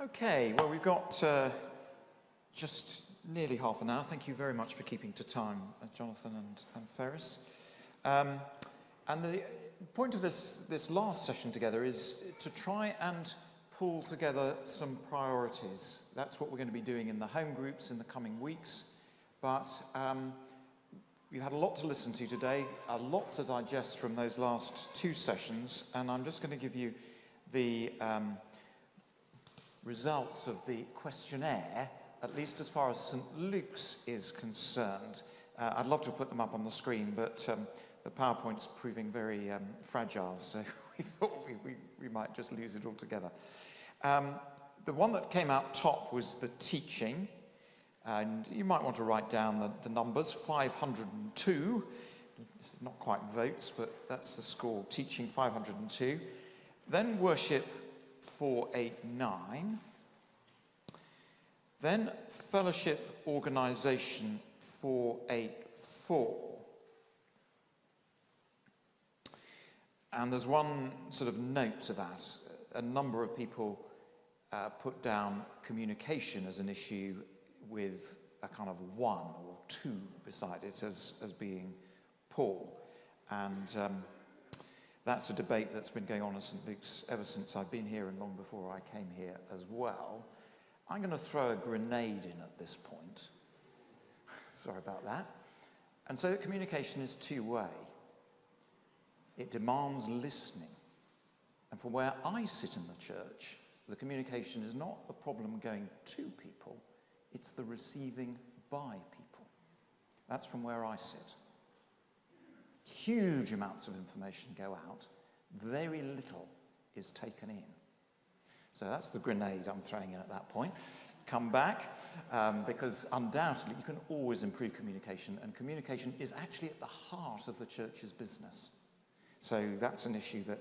Okay, well, we've got just nearly half an hour. Thank you very much for keeping to time, Jonathan and Ferris. And the point of this last session together is to try and pull together some priorities. That's what we're going to be doing in the home groups in the coming weeks. But we've had a lot to listen to today, a lot to digest from those last two sessions, and I'm just going to give you the results of the questionnaire, at least as far as St. Luke's is concerned. I'd love to put them up on the screen, but the PowerPoint's proving very fragile, so we thought we might just lose it altogether. The one that came out top was the teaching, and you might want to write down the numbers, 502. This is not quite votes, but that's the score, teaching 502. Then worship 489. Then fellowship organisation 484. And there's one sort of note to that. A number of people put down communication as an issue with a kind of 1 or 2 beside it as being poor. And that's a debate that's been going on at St. Luke's ever since I've been here and long before I came here as well. I'm going to throw a grenade in at this point. Sorry about that. And so communication is two-way. It demands listening. And from where I sit in the church, the communication is not the problem going to people, it's the receiving by people. That's from where I sit. Huge amounts of information go out, very little is taken in. So that's the grenade I'm throwing in at that point. Come back, because undoubtedly you can always improve communication, and communication is actually at the heart of the church's business. So that's an issue that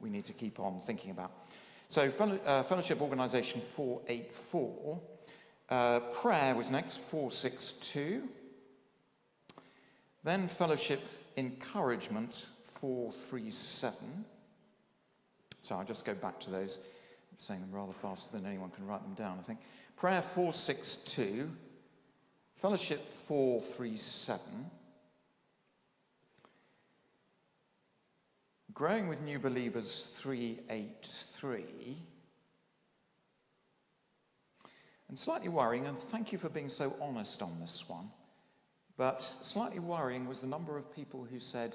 we need to keep on thinking about. So fellowship organisation 484. Prayer was next, 462. Then fellowship encouragement 437. So I'll just go back to those. I'm saying them rather faster than anyone can write them down, I think. Prayer 462. Fellowship 437. Growing with New Believers 383. And slightly worrying, and thank you for being so honest on this one, but slightly worrying was the number of people who said,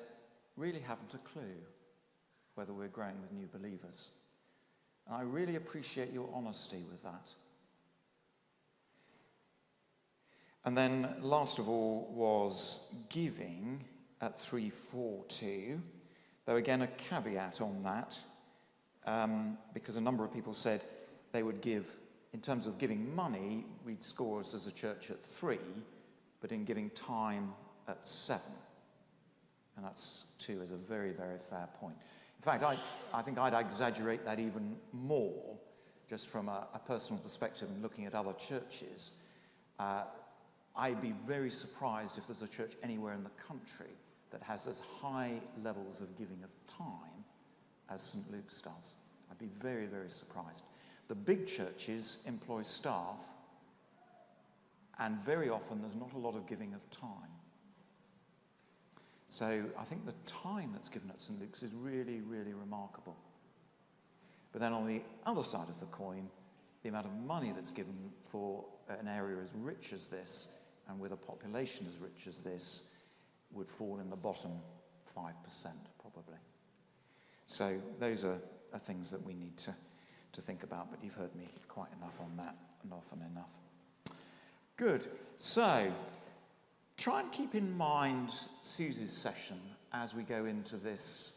really haven't a clue whether we're growing with New Believers. And I really appreciate your honesty with that. And then last of all was giving at 342. Though again, a caveat on that, because a number of people said they would give, in terms of giving money, we'd score us as a church at 3, but in giving time at 7. And that's 2 is a very, very fair point. In fact, I think I'd exaggerate that even more, just from a personal perspective and looking at other churches. I'd be very surprised if there's a church anywhere in the country that has as high levels of giving of time as St. Luke's does. I'd be very, very surprised. The big churches employ staff, and very often there's not a lot of giving of time. So I think the time that's given at St. Luke's is really, really remarkable. But then on the other side of the coin, the amount of money that's given for an area as rich as this, and with a population as rich as this, would fall in the bottom 5%, probably. So those are things that we need to think about, but you've heard me quite enough on that, and often enough. Good. So try and keep in mind Susie's session as we go into this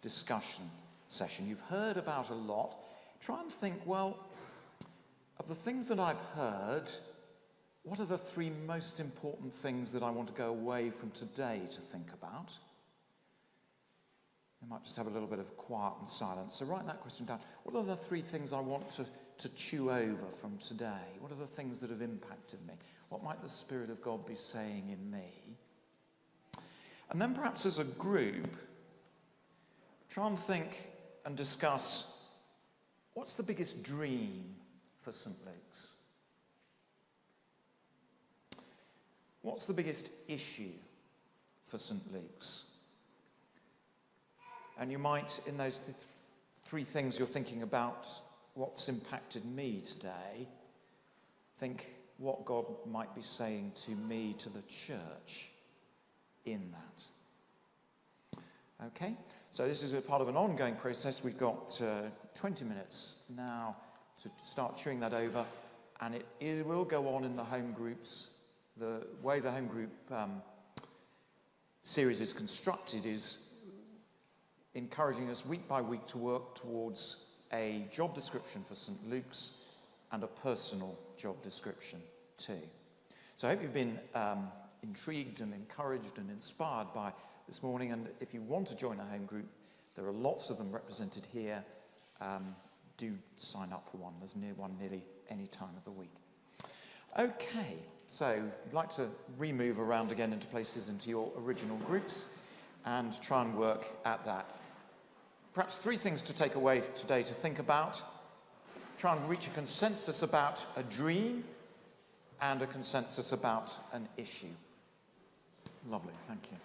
discussion session. You've heard about a lot. Try and think, well, of the things that I've heard, what are the 3 most important things that I want to go away from today to think about? We might just have a little bit of quiet and silence. So write that question down. What are the 3 things I want to chew over from today? What are the things that have impacted me? What might the Spirit of God be saying in me? And then perhaps as a group, try and think and discuss What's the biggest dream for St. Luke's? What's the biggest issue for St. Luke's? And you might, in those three things you're thinking about, what's impacted me today, think what God might be saying to me, to the church, in that. Okay, so this is a part of an ongoing process. We've got 20 minutes now to start chewing that over, and it will go on in the home groups. The way the home group series is constructed is encouraging us week by week to work towards a job description for St. Luke's and a personal job description too. So I hope you've been intrigued and encouraged and inspired by this morning, and if you want to join a home group, there are lots of them represented here. Do sign up for one. There's one nearly any time of the week. Okay, so if you'd like to remove around again into places into your original groups and try and work at that. Perhaps three things to take away today to think about. Try and reach a consensus about a dream and a consensus about an issue. Lovely, thank you.